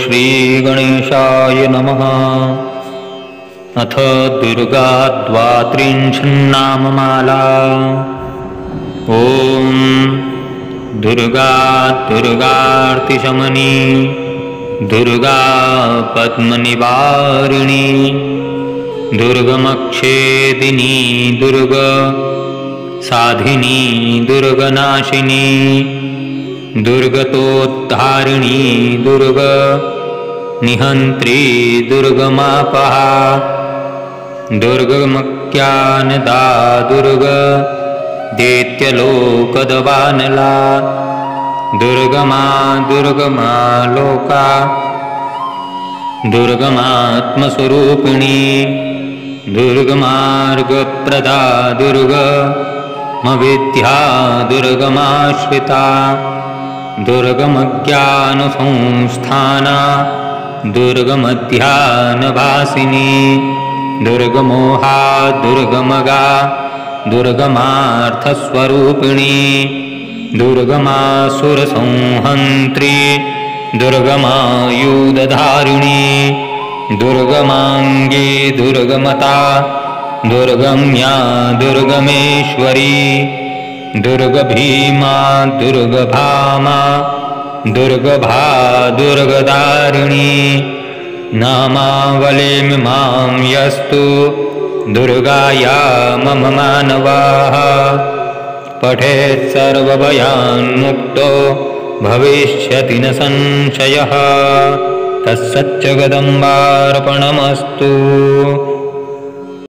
श्रीगणेशाय नमः। अथ दुर्गा द्वात्रिंशन्नाममाला। ॐ दुर्गा दुर्गार्तिशमनी दुर्गा पद्मनिवारिणी दुर्गमक्षेदिनी दुर्ग साधिनी दुर्गनाशिनी दुर्गतोद्धारिणी दुर्ग निहन्त्री दुर्गमापहा दुर्गमज्ञानदा दुर्ग दैत्यलोकदवानला दुर्गमा दुर्गमा लोका दुर्गमात्मस्वरूपिणी दुर्गमार्गप्रदा दुर्गमविद्या दुर्गमाश्रिता दुर्गमज्ञानसंस्थाना दुर्गमध्यानभासिनी दुर्गमोहा दुर्गमगा दुर्गमार्थस्वरूपिणी दुर्गमासुरसंहन्त्री दुर्गमायुधधारिणी दुर्गमाङ्गी दुर्गमता दुर्गम्या दुर्गमेश्वरी दुर्गभीमा दुर्गभामा दुर्गभा दुर्गदारिणी नामावलिमिमां यस्तु दुर्गाया मम मानवाः पठेत् सर्वभयान्मुक्तो भविष्यति न संशयः। तत्सच्च जगदम्बार्पणमस्तु।